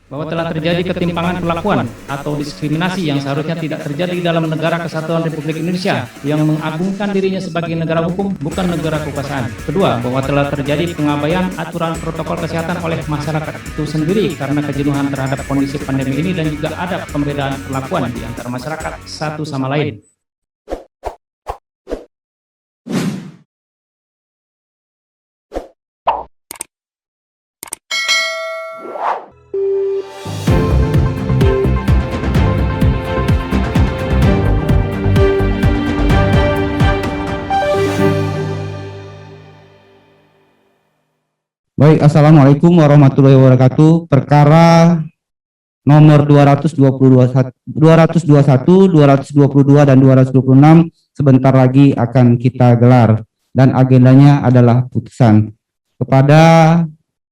bahwa telah terjadi ketimpangan perlakuan atau diskriminasi yang seharusnya tidak terjadi dalam negara kesatuan Republik Indonesia yang mengagungkan dirinya sebagai negara hukum, bukan negara kekuasaan. Kedua, bahwa telah terjadi pengabaian aturan protokol kesehatan oleh masyarakat itu sendiri karena kejenuhan terhadap kondisi pandemi ini dan juga ada pembedaan perlakuan di antara masyarakat satu sama lain. Baik, Assalamualaikum warahmatullahi wabarakatuh. Perkara nomor 221, 222, dan 226 sebentar lagi akan kita gelar dan agendanya adalah putusan.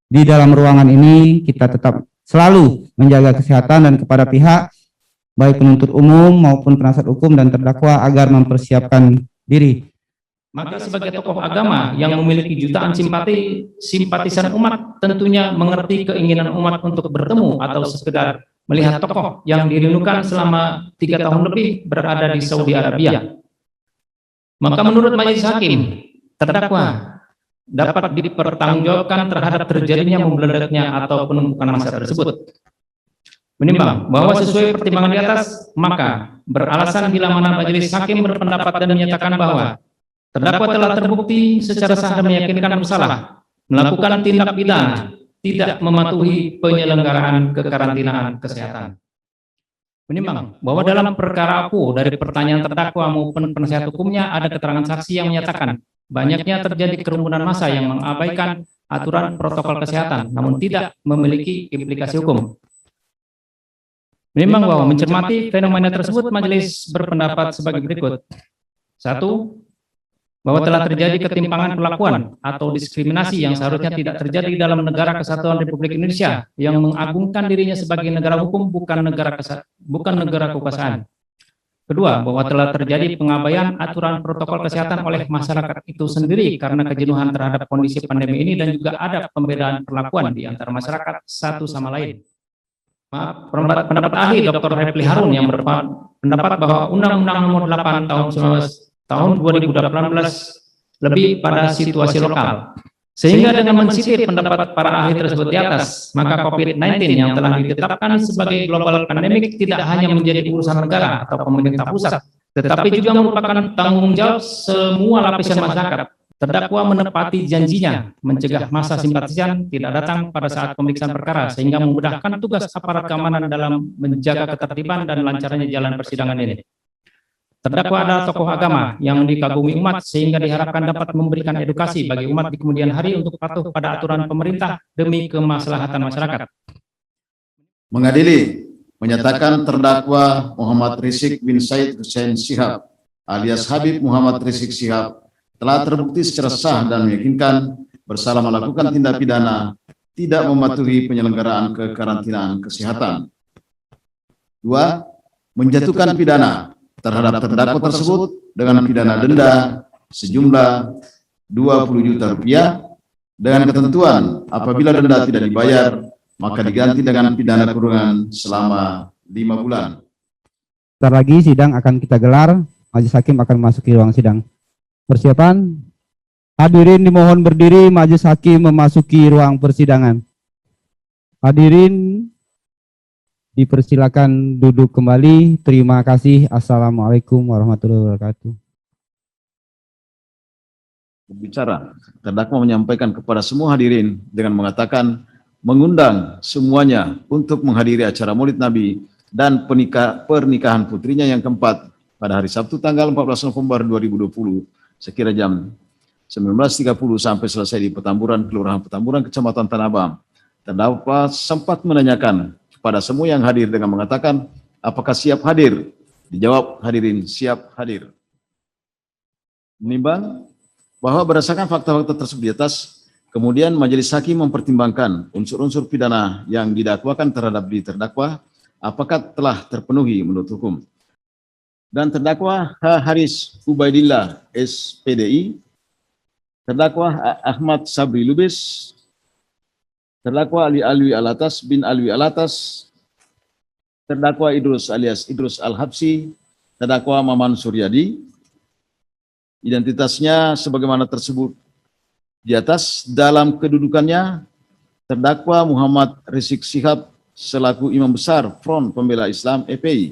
Di dalam ruangan ini kita tetap selalu menjaga kesehatan dan kepada pihak baik penuntut umum maupun penasihat hukum dan terdakwa agar mempersiapkan diri. Maka sebagai tokoh agama yang memiliki jutaan simpatisan umat tentunya mengerti keinginan umat untuk bertemu atau sekedar melihat tokoh yang dirindukan selama 3 tahun lebih berada di Saudi Arabia. Maka menurut majelis hakim, terdakwa dapat dipertanggungjawabkan terhadap terjadinya membeledaknya atau penumpukan massa tersebut. Menimbang bahwa sesuai pertimbangan di atas, maka beralasan bila mana majelis hakim berpendapat dan menyatakan bahwa terdakwa telah terbukti secara sah dan meyakinkan bersalah melakukan tindak pidana tidak mematuhi penyelenggaraan kekarantinaan kesehatan. Menimbang bahwa dalam perkara aku dari pertanyaan terdakwa maupun penasihat hukumnya ada keterangan saksi yang menyatakan banyaknya terjadi kerumunan massa yang mengabaikan aturan protokol kesehatan namun tidak memiliki implikasi hukum. Menimbang bahwa mencermati fenomena tersebut, majelis berpendapat sebagai berikut. 1. Bahwa telah terjadi ketimpangan perlakuan atau diskriminasi yang seharusnya tidak terjadi dalam negara kesatuan Republik Indonesia yang mengagungkan dirinya sebagai negara hukum, bukan negara kekuasaan. Kedua, bahwa telah terjadi pengabaian aturan protokol kesehatan oleh masyarakat itu sendiri karena kejenuhan terhadap kondisi pandemi ini dan juga ada pembedaan perlakuan di antara masyarakat satu sama lain. Pendapat ahli Dr. Refli Harun yang berpendapat bahwa Undang-Undang Nomor 8 tahun 2018 lebih pada situasi lokal. Sehingga dengan mensitir pendapat para ahli tersebut di atas, maka COVID-19 yang telah ditetapkan sebagai global pandemic tidak hanya menjadi urusan negara atau pemerintah pusat, tetapi juga merupakan tanggung jawab semua lapisan masyarakat. Terdakwa menepati janjinya mencegah massa simpatisan tidak datang pada saat pemeriksaan perkara sehingga memudahkan tugas aparat keamanan dalam menjaga ketertiban dan lancarnya jalan persidangan ini. Terdakwa adalah tokoh agama yang dikagumi umat sehingga diharapkan dapat memberikan edukasi bagi umat di kemudian hari untuk patuh pada aturan pemerintah demi kemaslahatan masyarakat. Mengadili, menyatakan terdakwa Muhammad Rizik bin Said Hussein Shihab alias Habib Muhammad Rizik Shihab telah terbukti secara sah dan meyakinkan bersalah melakukan tindak pidana tidak mematuhi penyelenggaraan kekarantinaan kesehatan. 2. Menjatuhkan pidana terhadap terdakwa tersebut dengan pidana denda sejumlah 20 juta rupiah dengan ketentuan apabila denda tidak dibayar maka diganti dengan pidana kurungan selama 5 bulan. Sebentar lagi sidang akan kita gelar, majelis hakim akan memasuki ruang sidang. Persiapan, hadirin dimohon berdiri, majelis hakim memasuki ruang persidangan. Hadirin dipersilakan duduk kembali. Terima kasih. Assalamualaikum warahmatullahi wabarakatuh. Berbicara, terdakwa menyampaikan kepada semua hadirin dengan mengatakan mengundang semuanya untuk menghadiri acara Maulid Nabi dan pernikahan putrinya yang keempat pada hari Sabtu tanggal 14 November 2020 sekira jam 19.30 sampai selesai di Petamburan, Kelurahan Petamburan, Kecamatan Tanah Abang. Terdakwa sempat menanyakan kepada semua yang hadir dengan mengatakan, apakah siap hadir? Dijawab, hadirin siap hadir. Menimbang bahwa berdasarkan fakta-fakta tersebut di atas, kemudian majelis hakim mempertimbangkan unsur-unsur pidana yang didakwakan terhadap terdakwa, apakah telah terpenuhi menurut hukum. Dan terdakwa H. Haris Ubaidillah SPDI, terdakwa Ahmad Sabri Lubis, terdakwa Ali Alwi Alatas bin Alwi Alatas, terdakwa Idrus alias Idrus Al-Habsi, terdakwa Maman Suryadi, identitasnya sebagaimana tersebut di atas. Dalam kedudukannya, terdakwa Muhammad Rizik Syihab selaku Imam Besar Front Pembela Islam FPI.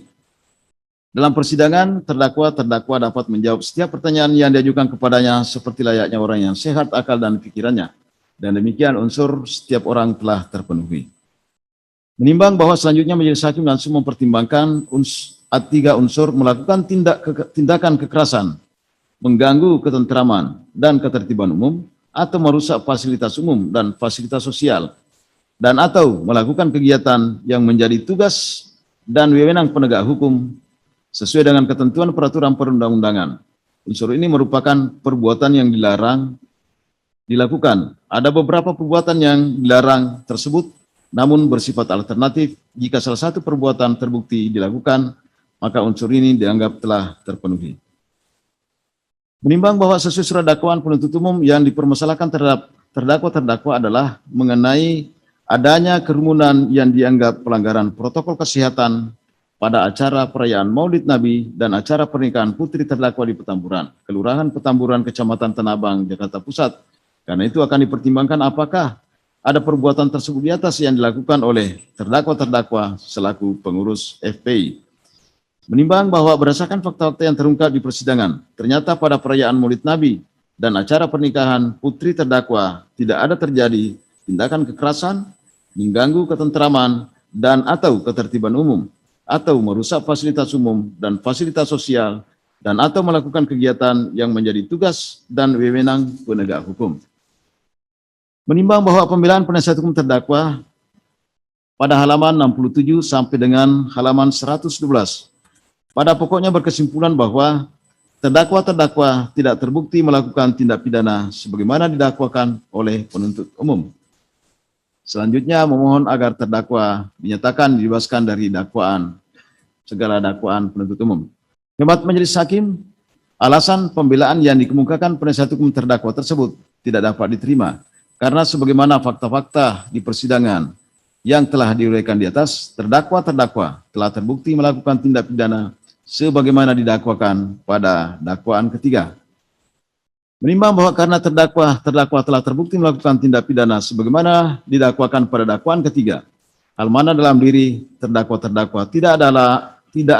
Dalam persidangan, terdakwa dapat menjawab setiap pertanyaan yang diajukan kepadanya seperti layaknya orang yang sehat akal dan pikirannya. Dan demikian unsur setiap orang telah terpenuhi. Menimbang bahwa selanjutnya majelis hakim langsung mempertimbangkan tiga unsur melakukan tindakan kekerasan, mengganggu ketentraman dan ketertiban umum, atau merusak fasilitas umum dan fasilitas sosial, dan atau melakukan kegiatan yang menjadi tugas dan wewenang penegak hukum sesuai dengan ketentuan peraturan perundang-undangan. Unsur ini merupakan perbuatan yang dilarang dilakukan. Ada beberapa perbuatan yang dilarang tersebut, namun bersifat alternatif. Jika salah satu perbuatan terbukti dilakukan, maka unsur ini dianggap telah terpenuhi. Menimbang bahwa sesuai surat dakwaan penuntut umum yang dipermasalahkan terhadap terdakwa adalah mengenai adanya kerumunan yang dianggap pelanggaran protokol kesehatan pada acara perayaan Maulid Nabi dan acara pernikahan putri terdakwa di Petamburan, Kelurahan Petamburan, Kecamatan Tanah Abang, Jakarta Pusat. Karena itu akan dipertimbangkan apakah ada perbuatan tersebut di atas yang dilakukan oleh terdakwa selaku pengurus FPI. Menimbang bahwa berdasarkan fakta-fakta yang terungkap di persidangan, ternyata pada perayaan Maulid Nabi dan acara pernikahan putri terdakwa tidak ada terjadi tindakan kekerasan, mengganggu ketentraman dan atau ketertiban umum, atau merusak fasilitas umum dan fasilitas sosial, dan atau melakukan kegiatan yang menjadi tugas dan wewenang penegak hukum. Menimbang bahwa pembelaan penasihat hukum terdakwa pada halaman 67 sampai dengan halaman 112, pada pokoknya berkesimpulan bahwa terdakwa tidak terbukti melakukan tindak pidana sebagaimana didakwakan oleh penuntut umum. Selanjutnya memohon agar terdakwa dinyatakan dibebaskan dari segala dakwaan penuntut umum. Hemat majelis hakim, alasan pembelaan yang dikemukakan penasihat hukum terdakwa tersebut tidak dapat diterima karena sebagaimana fakta-fakta di persidangan yang telah diuraikan di atas, terdakwa telah terbukti melakukan tindak pidana sebagaimana didakwakan pada dakwaan ketiga. Menimbang bahwa karena terdakwa telah terbukti melakukan tindak pidana sebagaimana didakwakan pada dakwaan ketiga, hal mana dalam diri terdakwa tidak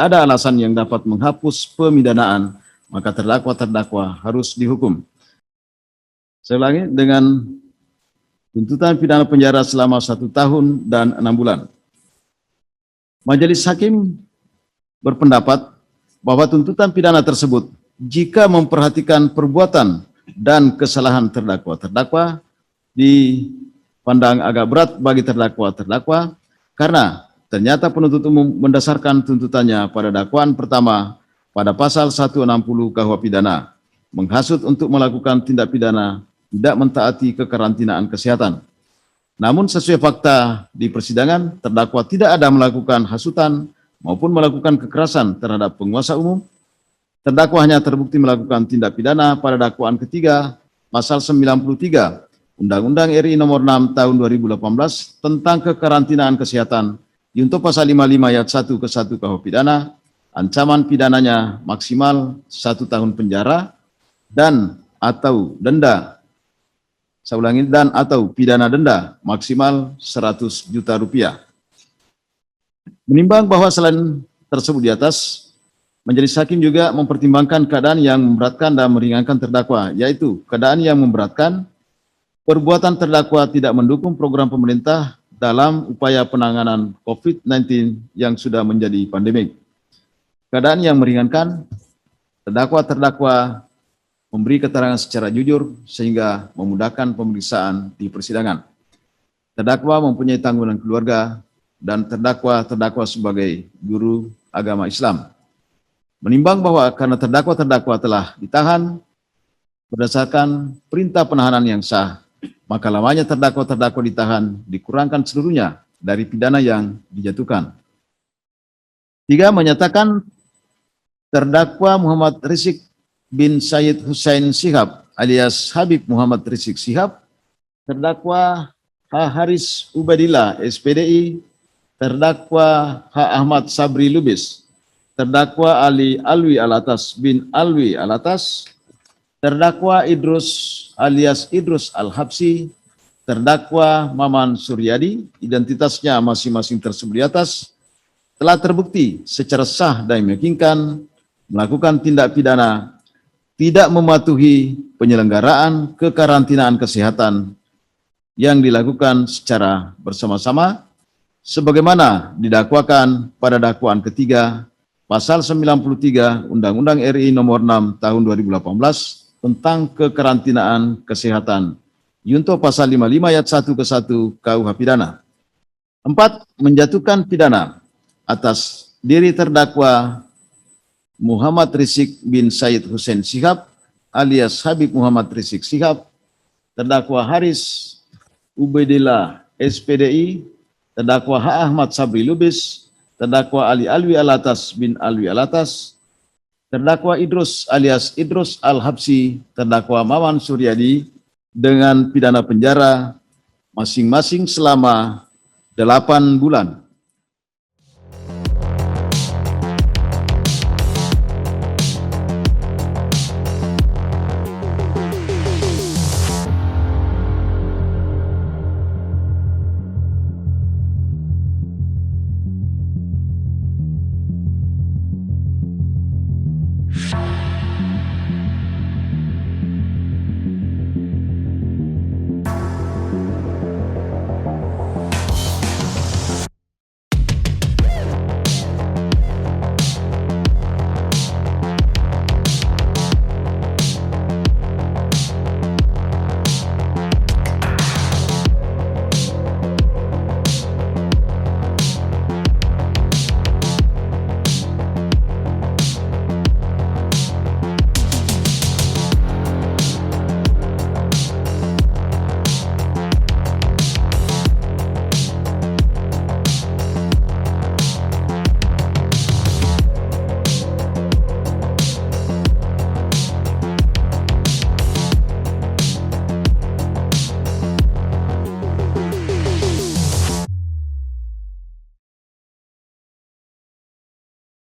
ada alasan yang dapat menghapus pemidanaan, maka terdakwa harus dihukum. Saya ulangi, dengan tuntutan pidana penjara selama 1 tahun dan 6 bulan. Majelis hakim berpendapat bahwa tuntutan pidana tersebut jika memperhatikan perbuatan dan kesalahan terdakwa dipandang agak berat bagi terdakwa karena ternyata penuntut umum mendasarkan tuntutannya pada dakwaan pertama pada pasal 160 KUH pidana, menghasut untuk melakukan tindak pidana tidak mentaati kekarantinaan kesehatan. Namun sesuai fakta di persidangan, terdakwa tidak ada melakukan hasutan maupun melakukan kekerasan terhadap penguasa umum. Terdakwa hanya terbukti melakukan tindak pidana pada dakwaan ketiga pasal 93 Undang-Undang RI Nomor 6 Tahun 2018 tentang kekarantinaan kesehatan untuk pasal 55 ayat 1 ke 1 KUH pidana, ancaman pidananya maksimal 1 tahun penjara dan atau denda. Saya ulangi, dan atau pidana denda maksimal 100 juta rupiah. Menimbang bahwa selain tersebut di atas, majelis hakim juga mempertimbangkan keadaan yang memberatkan dan meringankan terdakwa, yaitu keadaan yang memberatkan perbuatan terdakwa tidak mendukung program pemerintah dalam upaya penanganan COVID-19 yang sudah menjadi pandemik. Keadaan yang meringankan, terdakwa memberi keterangan secara jujur sehingga memudahkan pemeriksaan di persidangan. Terdakwa mempunyai tanggungan keluarga dan terdakwa sebagai guru agama Islam. Menimbang bahwa karena terdakwa telah ditahan berdasarkan perintah penahanan yang sah, maka lamanya terdakwa ditahan dikurangkan seluruhnya dari pidana yang dijatuhkan. 3. Menyatakan terdakwa Muhammad Rizik bin Syed Hussein Syihab alias Habib Muhammad Rizik Syihab, terdakwa H. Haris Ubadillah, SPDI, terdakwa H. Ahmad Sabri Lubis, terdakwa Ali Alwi Alatas bin Alwi Alatas, terdakwa Idrus alias Idrus Al-Habsi, terdakwa Maman Suryadi, identitasnya masing-masing tersebut di atas, telah terbukti secara sah dan meyakinkan melakukan tindak pidana tidak mematuhi penyelenggaraan kekarantinaan kesehatan yang dilakukan secara bersama-sama sebagaimana didakwakan pada dakwaan ketiga pasal 93 Undang-Undang RI nomor 6 tahun 2018 tentang kekarantinaan kesehatan junto pasal 55 ayat 1 ke 1 KUH pidana. 4. Menjatuhkan pidana atas diri terdakwa Muhammad Rizik bin Said Hussein Shihab alias Habib Muhammad Rizik Shihab, terdakwa Haris Ubedillah SPDI, terdakwa H. Ahmad Sabri Lubis, terdakwa Ali Alwi Alatas bin Alwi Alatas, terdakwa Idrus alias Idrus Al-Habsi, terdakwa Maman Suryadi dengan pidana penjara masing-masing selama 8 bulan